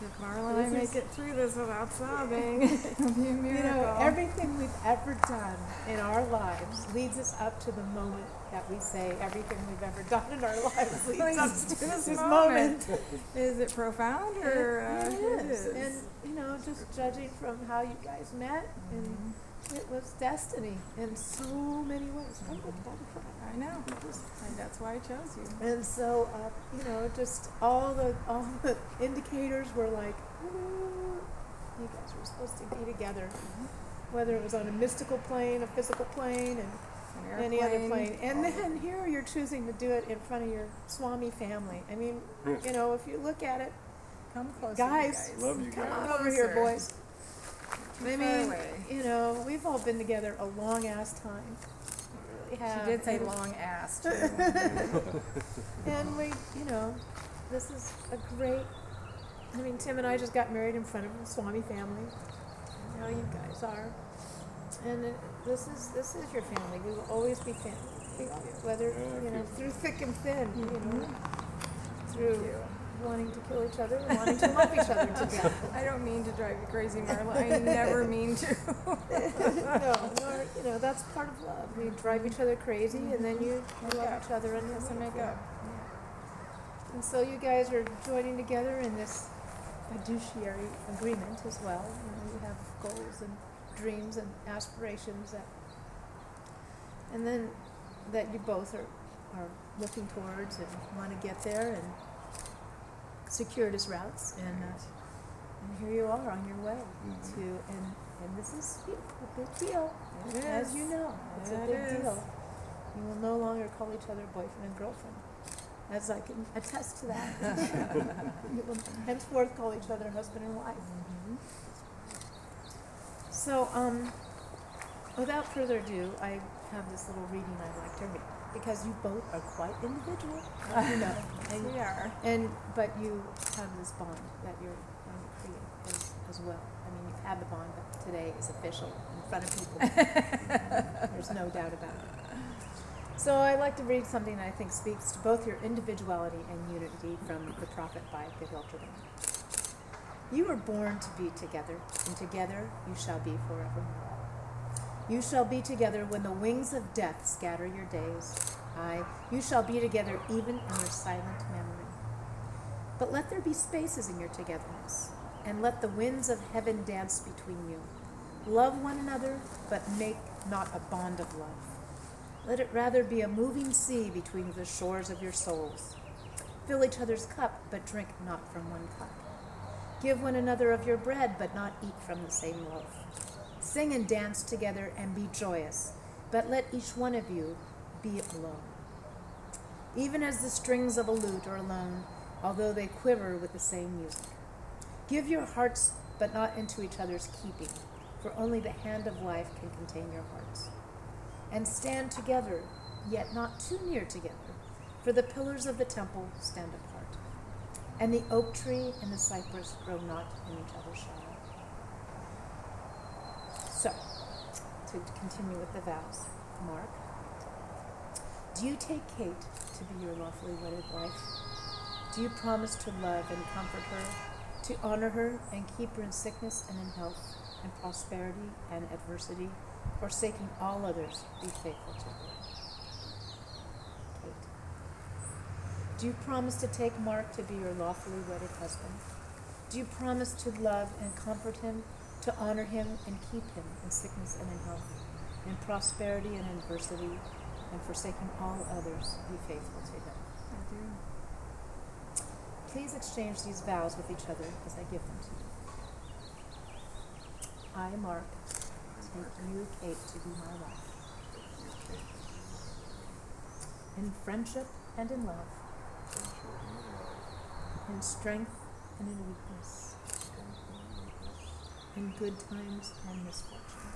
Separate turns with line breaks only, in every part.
If Marla and I make it through this without sobbing, it'll be a miracle.
You know, everything we've ever done in our lives leads us up to the moment that we say everything we've ever done in our lives leads us to this moment.
Is it profound or
it is? And you know, just judging from how you guys met, and it was destiny in so many ways.
I know. That's why I chose you.
And so, you know, just all the indicators were like, you guys were supposed to be together, whether it was on a mystical plane, a physical plane, and any other plane. And then here you're choosing to do it in front of your Swami family. I mean, you know, if you look at it,
come closer,
guys.
Love you
Come
guys.
on over here, boys. I mean,
away.
you know, we've all been together a long ass time. We really have.
She did say long ass too.
And we, you know, this is a great. I mean, Tim and I just got married in front of the Swami family. And now you guys are. And this is your family. We will always be family. Whether, you know, through thick and thin, you know, through wanting to kill each other and wanting to love each other to death.
I don't mean to drive you crazy, Marla. I never mean to.
No, you know, that's part of love. You drive each other crazy, and then you love each other and
Doesn't make up.
And so you guys are joining together in this fiduciary agreement as well. You know, you have goals and dreams and aspirations and then that you both are looking towards and want to get there, and circuitous routes, and here you are on your way to, and this is a big deal, as you know, it's a big deal. You will no longer call each other boyfriend and girlfriend, as I can attest to that. You will henceforth call each other husband and wife. So, without further ado, I have this little reading I'd like to read, because you both are quite individual, you know.
And we are.
But you have this bond that you're going to create as well. I mean, you've had the bond, but today is official in front of people. There's no doubt about it. So I'd like to read something that I think speaks to both your individuality and unity from the Prophet by Gehiltrudin. You were born to be together, and together you shall be forevermore. You shall be together when the wings of death scatter your days. Aye, you shall be together even in your silent memory. But let there be spaces in your togetherness, and let the winds of heaven dance between you. Love one another, but make not a bond of love. Let it rather be a moving sea between the shores of your souls. Fill each other's cup, but drink not from one cup. Give one another of your bread, but not eat from the same loaf. Sing and dance together and be joyous, but let each one of you be alone. Even as the strings of a lute are alone, although they quiver with the same music. Give your hearts, but not into each other's keeping, for only the hand of life can contain your hearts. And stand together, yet not too near together, for the pillars of the temple stand apart, and the oak tree and the cypress grow not in each other's shadow. So, to continue with the vows, Mark, do you take Kate to be your lawfully wedded wife? Do you promise to love and comfort her, to honor her and keep her in sickness and in health, in prosperity and adversity, forsaking all others, be faithful to her? Kate, do you promise to take Mark to be your lawfully wedded husband? Do you promise to love and comfort him, to honor him and keep him in sickness and in health, in prosperity and adversity, and forsaking all others, be faithful to him?
I do.
Please exchange these vows with each other as I give them to you. I, Mark, take you, Kate, to be my wife. In friendship and in love, in strength and in weakness, in good times and misfortune,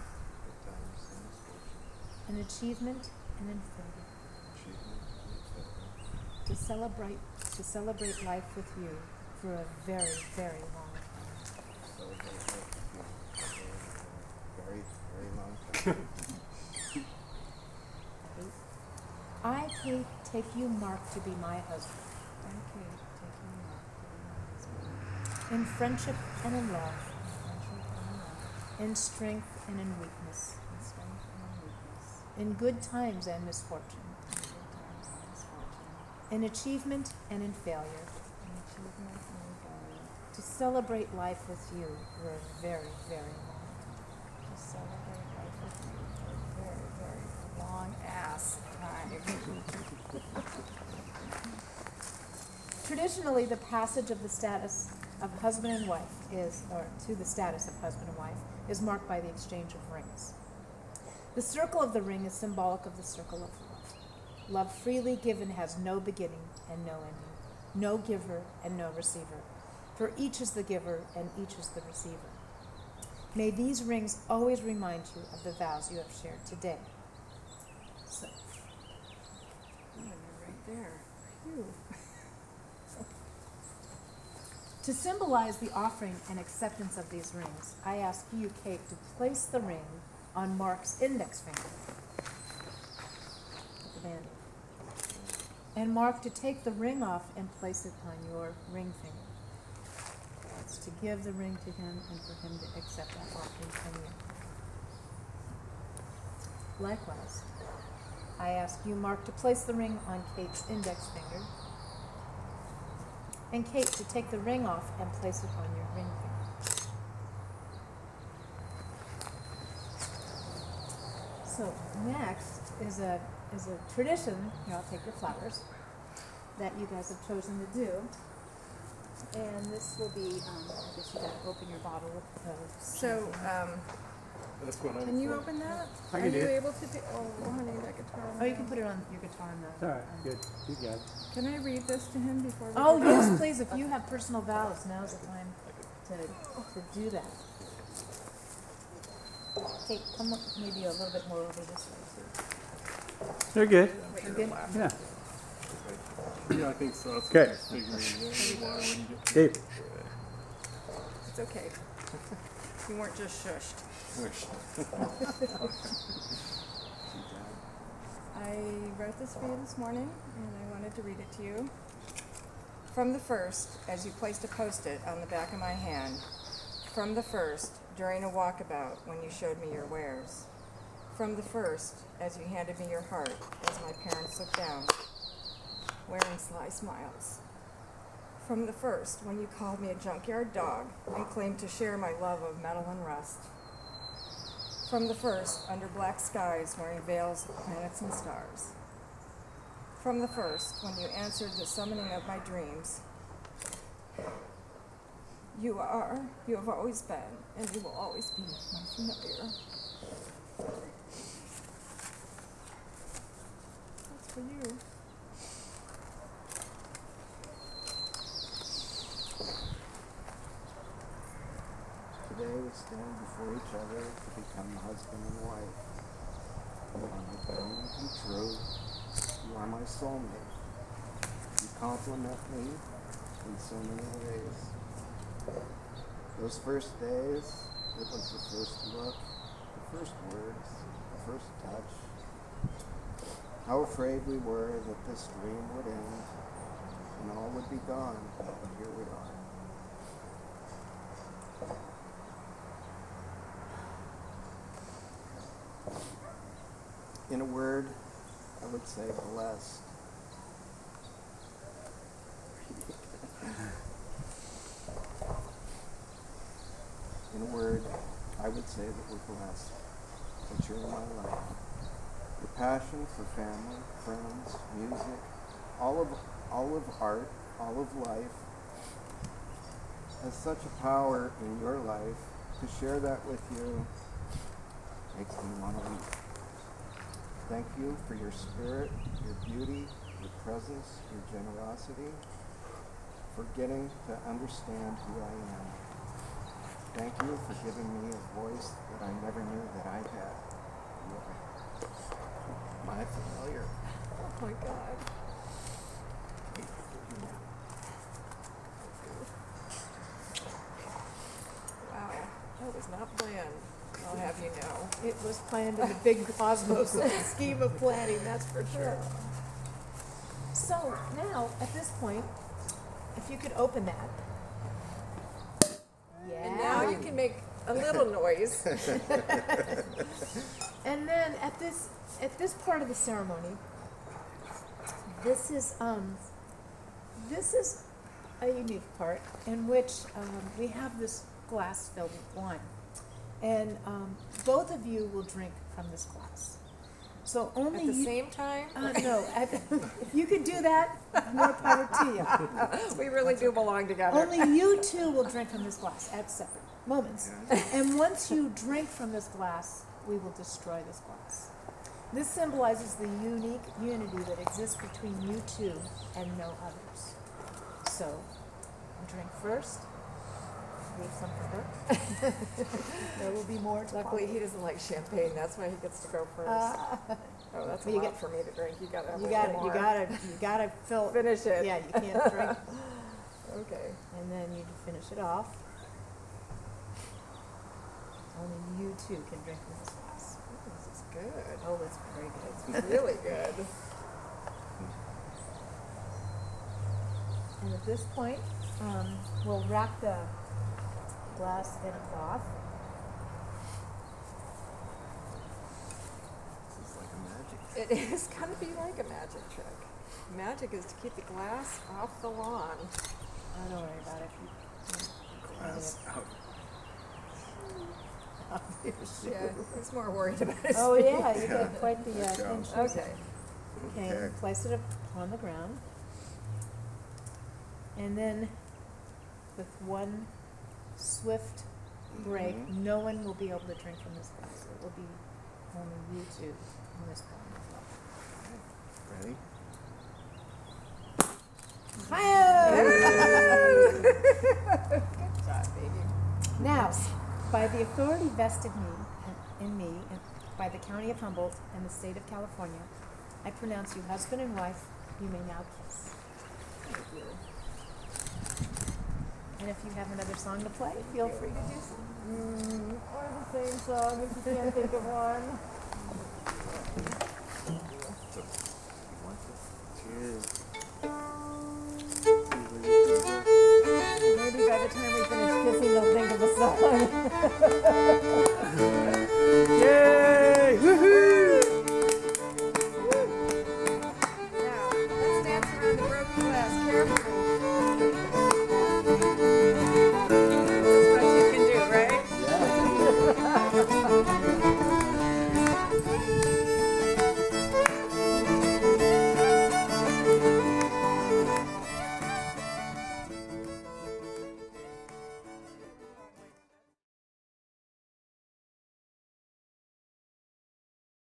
in achievement and in failure, to celebrate life with you for a very, very long time.
Very, very long time.
I, Kate, take you, Mark, to be my husband.
Thank you. Taking me off.
in friendship and in love, in strength and in weakness, in good times and misfortune, in achievement and in failure, to celebrate life with you for a very, very long time.
To celebrate life with you for a very, very long ass time.
Traditionally, the passage of the status of husband and wife or to the status of husband and wife, is marked by the exchange of rings. The circle of the ring is symbolic of the circle of love. Love freely given has no beginning and no ending, no giver and no receiver. For each is the giver and each is the receiver. May these rings always remind you of the vows you have shared today. So,
You're right there. Phew.
to symbolize the offering and acceptance of these rings, I ask you, Kate, to place the ring on Mark's index finger. Put the band in. And Mark to take the ring off and place it on your ring finger. It's to give the ring to him and for him to accept that offering from you. Likewise, I ask you, Mark, to place the ring on Kate's index finger, and Kate to take the ring off and place it on your ring finger. So next is a tradition, here I'll take your flowers, that you guys have chosen to do. And this will be, I guess you gotta open your bottle with the
So, can you open that?
I
Are
can do
you
it.
able to do? Oh, honey, that guitar.
Oh, you can put it on your guitar in the.
It's all right, good. You got it.
Can I read this to him before we?
Oh,
go?
yes, please, if you have personal vows, now's the time to do that. Kate, come up maybe a little bit more over this way, too.
You're good.
You're good?
Yeah.
Yeah, I think so. That's
Okay.
what I was figuring.
Dave.
It's okay. You weren't just shushed. I wrote this for you this morning, and I wanted to read it to you. From the first, as you placed a post-it on the back of my hand, from the first, during a walkabout when you showed me your wares, from the first, as you handed me your heart as my parents looked down, wearing sly smiles, from the first, when you called me a junkyard dog and claimed to share my love of metal and rust, from the first, under black skies wearing veils of planets and stars, from the first, when you answered the summoning of my dreams, you have always been, and you will always be my familiar. That's for you.
Today we stand before each other to become husband and wife. You are my bone and true. You are my soulmate. You complement me in so many ways. Those first days, it was the first look, the first words, the first touch. How afraid we were that this dream would end and all would be gone, but here we are. In a word, I would say blessed. In a word, I would say that we're blessed, that you're in my life. Your passion for family, friends, music, all of art, all of life, has such a power in your life. To share that with you makes me want to weep. Thank you for your spirit, your beauty, your presence, your generosity, for getting to understand who I am. Thank you for giving me a voice that I never knew that I had. You are my familiar.
Oh my God. Wow, that was not planned. I'll have you know.
It was planned in the big cosmos of the scheme of planning, that's for sure. So now, at this point, if you could open that,
A little noise.
And then at this part of the ceremony, this is a unique part in which we have this glass filled with wine, and both of you will drink from this glass. So only
At the
you,
same time?
no, if you could do that, more power to you.
We really do belong together.
Only you two will drink from this glass at separate moments. And once you drink from this glass, we will destroy this glass. This symbolizes the unique unity that exists between you two and no others. So, drink first. We have some for her. There will be more to
Luckily,
follow.
he doesn't like champagne. That's why he gets to go first. Oh, that's a
you
lot
get-
for me to drink. You gotta have
You
a
gotta,
little
you
more.
gotta, you gotta fill.
Finish it.
Yeah, you can't drink.
Okay.
And then you finish it off. Only you two can drink from this glass.
This is good.
Oh, it's very good.
It's really good.
And at this point, we'll wrap the glass in a cloth.
This is like a magic.
It is gonna be like a magic trick. Magic is to keep the glass off the lawn.
Oh, don't worry about it.
Glass out.
Yeah, he's more worried about his
Oh,
feet.
yeah, you
Yeah.
got quite the
There you go.
clean shoes.
Okay.
Okay,
Okay.
place it on the ground. And then with one swift break,
Mhm.
no one will be able to drink from this glass. It will be only you two in this point.
Ready?
Good job, baby.
Now, by the authority vested in me and by the County of Humboldt and the State of California, I pronounce you husband and wife. You may now kiss.
Thank you.
And if you have another song to play, feel free to do so.
Or the same song if you can't think of one.
Cheers.
Maybe by the time we finish kissing, they'll think of a song.